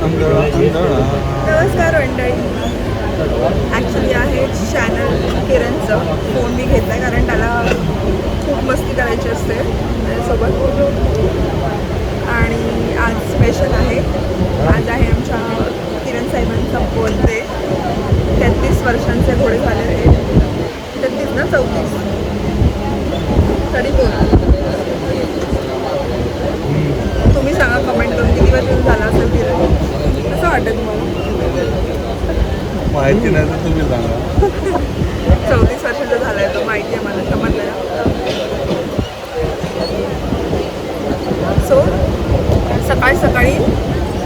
नमस्कार मंडळी. ॲक्च्युली आहे चॅनल किरणचं. फोन मी घेतला आहे कारण त्याला खूप मस्ती करायची असते माझ्यासोबत. आणि आज स्पेशल आहे. आज आहे आमच्या किरण साहेबांचा बर्थडे. 33 वर्षांचे घोडे झाले आहे. 33 ना 34 तरी बोल. तुम्ही सांगा कमेंट करून किती वर्ष झाला असेल किरण. कसं वाटतं तुम्हाला? माहिती नाही तर तुम्ही सांगा. 34 वर्षाचा झाला आहे तो. माहिती आहे मला, समजलं. सो सकाळी सकाळी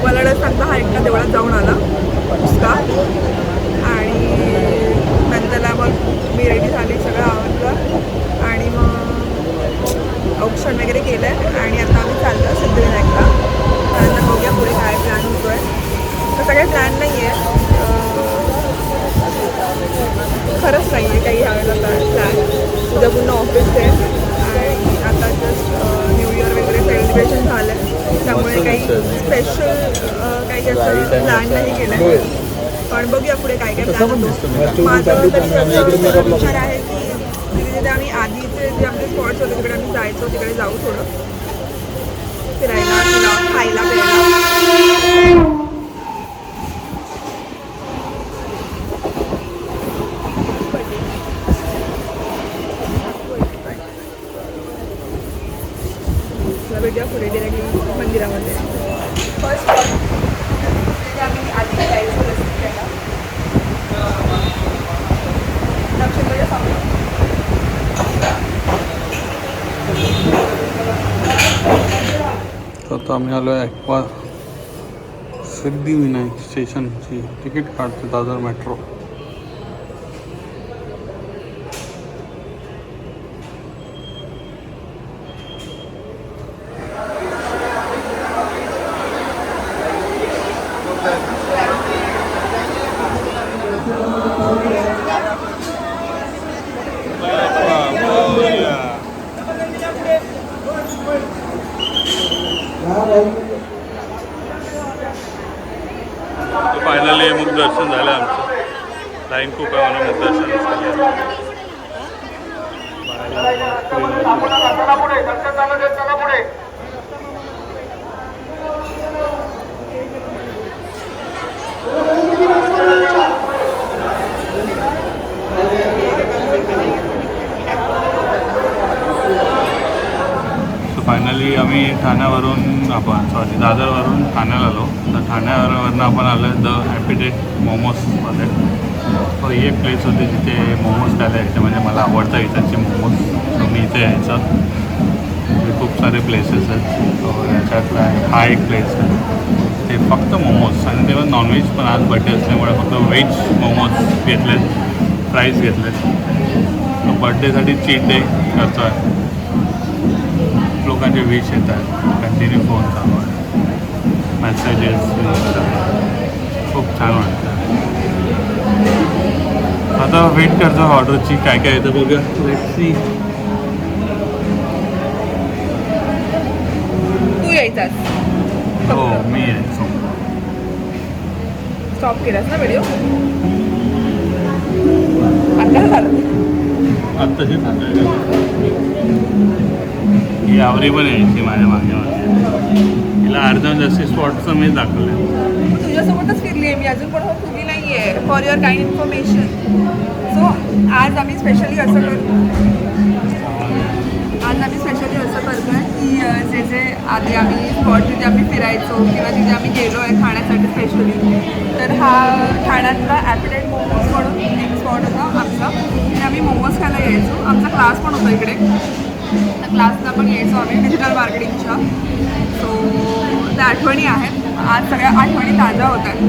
मला सांगता हा एकटा देवळात जाऊन आला उसका. आणि नंतरला मग मी रेडी झाली, सगळं आवडलं. आणि मग औक्षण वगैरे केलं आहे. आणि आता आम्ही चाललो सिद्धिविनायकला. त्यानंतर बघूया पुढे काय प्लॅन होतो आहे. तसं काही प्लॅन नाही आहे, खरंच नाही आहे काही ह्यावेळेला प्लॅन. उद्या पुन्हा ऑफिस आहे. आणि आता जस्ट न्यू इयर वगैरे सेलिब्रेशन झालं आहे, त्यामुळे काही स्पेशल काही असं प्लॅन नाही केलं आहे. पण बघूया पुढे काय काय प्लॅन होतो. माझं तरी असं विचार आहे की तिथे आम्ही आधीचे जे आमचे स्पॉट्स होते तिकडे आम्ही जायचो, तिकडे जाऊ थोडं फिरायला किंवा खायला प्यायला. भेटूया पुढे डिरेक्टली मंदिरामध्ये. फर्स्ट आम्ही आधी जायचो रस्त्याला दक्षिणकडे सांगू. आता आम्ही आलो आहे ॲक्वा सिद्धिविनायक स्टेशनची तिकीट काढतो दादर मेट्रो. फायनली मुखदर्शन झालं आमचं. लाईन खूप आहे म्हणून मुखदर्शन फायनली आम्ही ठाण्यावरून दादरवरून ठाण्याला आलो. तर ठाण्यावरून आपण आलो द हॅपीडेट मोमोजमध्ये. तर ही एक प्लेस होती जिथे मोमोज खायला यायचे. म्हणजे मला आवडतं इथंचे मोमोज, तर मी इथे यायचं. खूप सारे प्लेसेस आहेत. याच्यातला हा एक प्लेस आहे, ते फक्त मोमोज. आणि तेव्हा नॉनव्हेज पण आज बड्डे असल्यामुळे फक्त व्हेज मोमोज घेतलेत, फ्राईज घेतलेत. तर बड्डेसाठी चीट डे करतो आहे. लोकांचे विश येतात, कंटिन्यू फोन चालू आहे, मेसेजेस. खूप छान वाटतं. आता वेट करतो ऑर्डरची, काय काय येतं बघूया. Let's see. तू यायचास? हो, मी यायचो. स्टॉप केलास ना व्हिडिओ? आता झालं आत्ताशी सांगायला ही आवरी पण यायची माझ्या मागे हिला अर्धा जास्ती स्पॉटचं मी दाखवलं. तुझ्यासोबतच फिरली आहे मी, अजून पण फिरली नाही आहे. For your kind information. So आज आम्ही स्पेशली असं करतो की जे आधी आम्ही स्पॉट जिथे आम्ही फिरायचो किंवा जिथे आम्ही गेलो आहे खाण्यासाठी स्पेशली, तर हा ठाण्यातला ॲपिटाईट मोमोज म्हणून एक स्पॉट होता आमचा. तिथे आम्ही मोमोज खायला यायचो. आमचा क्लास पण होता इकडे, त्या क्लासला पण यायचो आम्ही डिजिटल मार्केटिंगच्या. सो त्या आठवणी आहेत. आज सगळ्या आठवणी ताज्या होत आहेत.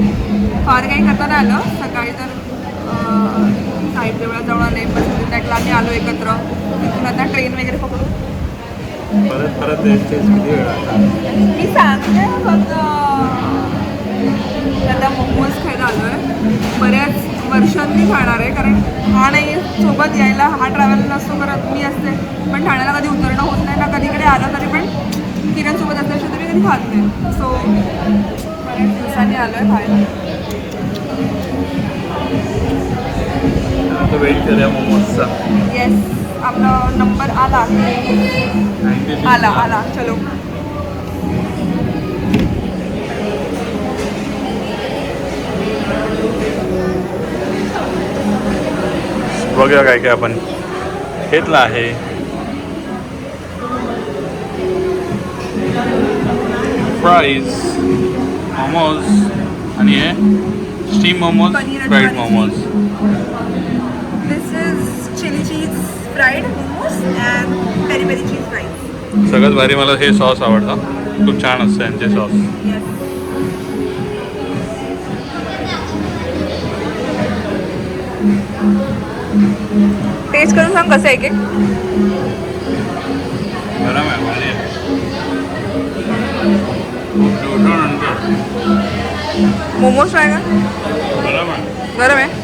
फार काही करता नाही आलं. सकाळी तर साहिब देवळात जाऊन आले, सिद्धिविनायकला आम्ही आलो एकत्र. तिथून आता ट्रेन वगैरे पकडू. परत मी सांगते फक्त आता मोमोज खायला आलो आहे. बऱ्याच वर्षांनी खाणार आहे, कारण हा नाही सोबत यायला, हा ट्रॅव्हल नसतो करत, मी असते. पण ठाण्याला कधी उतरणं होत नाही ना, कधीकडे आलं तरी पण किरणसोबत असल्याशिवाय तरी कधी खात नाही. सो बऱ्याच दिवसांनी आलो आहे खायला. आता वेट करूया मोमोजचा. येस, आपला नंबर आला आला आला. चलो बघूया काय काय आपण घेतलं आहे. फ्राईज, मोमोज आणि हे steam momos, fried momos. This is chilli cheese fried momos and peri peri cheese fried. सगळ्यात भारी मला हे सॉस आवडतं, खूप छान असतं यांचे सॉस. येस. टेस्ट करून सांग कसं आहे की. गरम आहे, भारी आहे. मोमोज फ्राय का गरम आहे. गरम आहे.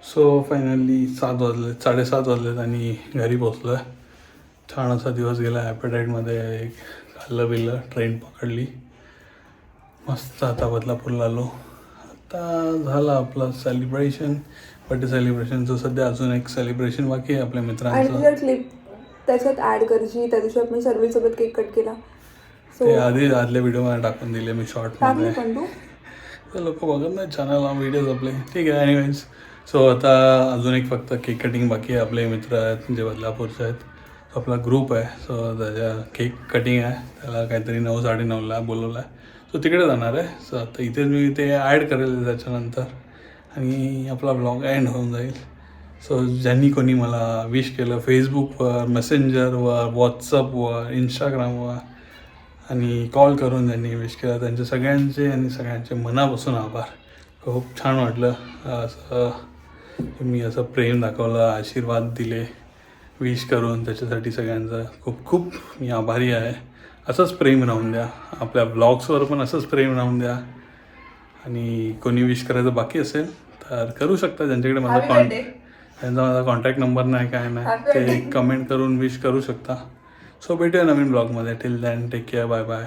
सो फायनली 7 वाजले, 7:30 वाजलेत आणि घरी पोचलो आहे. छान असा दिवस गेला. ॲपेटाईटमध्ये एक खाल्लं बिल्लं, ट्रेन पकडली, मस्त. आता बदलापूरला आलो. आता झालं आपलं सेलिब्रेशन, बर्थडे सेलिब्रेशनचं. सध्या अजून एक सेलिब्रेशन बाकी आहे आपल्या आणि मित्रांचं. तुझ्या क्लिप त्याच्यात ॲड करायची. त्या दिवशी आपण सर्वीसोबत केक कट केला. ते आधी आदल्या व्हिडिओमध्ये टाकून दिले मी शॉर्टमध्ये. पण तू ते लोक बघत नाही चॅनल व्हिडिओज आपले. ठीक आहे. एनिवेज, सो आता अजून एक फक्त केक कटिंग बाकी आहे. आपले मित्र आहेत जे बदलापूरचे आहेत, सो आपला ग्रुप आहे. सो त्याच्या केक कटिंग आहे. त्याला काहीतरी 9, 9:30ला बोलवलं आहे. सो तिकडे जाणार आहे. सो आता इथेच मी ते ॲड करेल त्याच्यानंतर आणि आपला ब्लॉग एंड होऊन जाईल. सो ज्यांनी कोणी मला विश केलं फेसबुकवर, मेसेंजरवर, व्हॉट्सअपवर, इंस्टाग्रामवर आणि कॉल करून ज्यांनी विश केलं, त्यांचे सगळ्यांचे आणि सगळ्यांचे मनापासून आभार. खूप छान वाटलं असं मी असं प्रेम दाखवलं, आशीर्वाद दिले विश करून. त्याच्यासाठी सगळ्यांचा खूप खूप मी आभारी आहे. असंच प्रेम राहून द्या. आपल्या ब्लॉग्सवर पण असंच प्रेम राहून द्या. आणि कोणी विश करायचं बाकी असेल तर करू शकता. ज्यांच्याकडे माझा त्यांचा माझा कॉन्टॅक्ट नंबर नाही, काय नाही, ते कमेंट करून विश करू शकता. सो भेटूया नवीन ब्लॉगमध्ये. Till then take care, bye bye.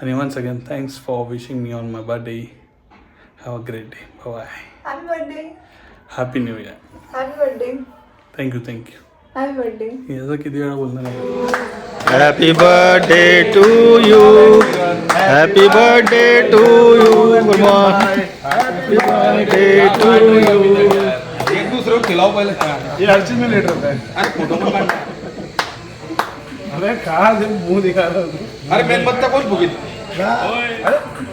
आणि once again thanks for wishing me on my birthday. Have a great day. Bye. Happy birthday. Happy new year. Happy birthday. Thank you. Happy birthday. याचं किती वेळा बोलणार आहे. Happy birthday to you. Happy birthday to you. Happy birthday to you. एक दूसरे को खिलाओ पहले. ये हर चीज में लेट रहता है. अरे फोटो पण काढ. अरे कहाँ से मुंह दिखा रहा हूँ. अरे मेणबत्त्या कोण फुगीत.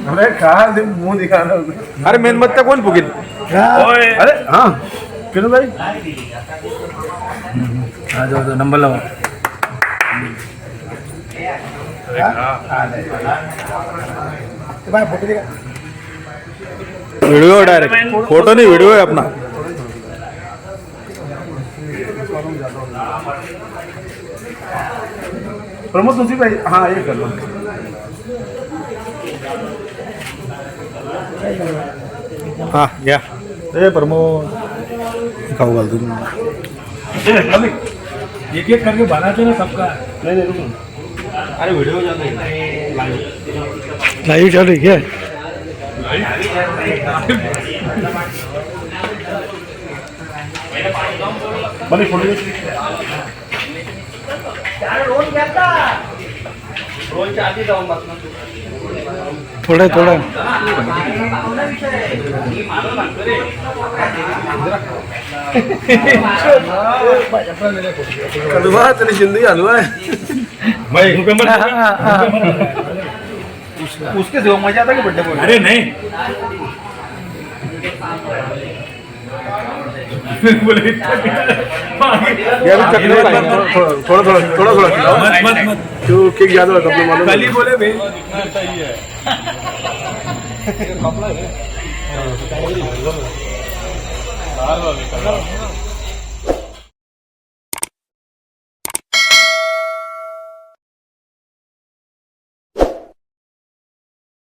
अरे कहाँ से मुंह दिखा रहा हूँ. अरे मेणबत्त्या कोण फुगीत. अरे हाँ किरण भाई आ जाओ नंबर लगाओ. वीडियो डायरेक्ट, फोटो नहीं वीडियो है अपना. प्रमोद तुझी भाई हाँ ये कर लो. हाँ घ्या. ए प्रमोद खाऊ घाल तुम्ही. एक एक करके बनाते ना सबका. नहीं नहीं रुको. अरे वीडियो चालू आहे. लाइव चल रही है. बने फोटो थोड़ा थोड़ा हलवा तेरी जिंदगी हलवा है भाई. उसके जो मजा आता है बर्थडे. अरे नहीं यार चटनी थोड़ा थोड़ा खिलाओ तो केक ज्यादा होता अपने मालूम खाली बोले बे है।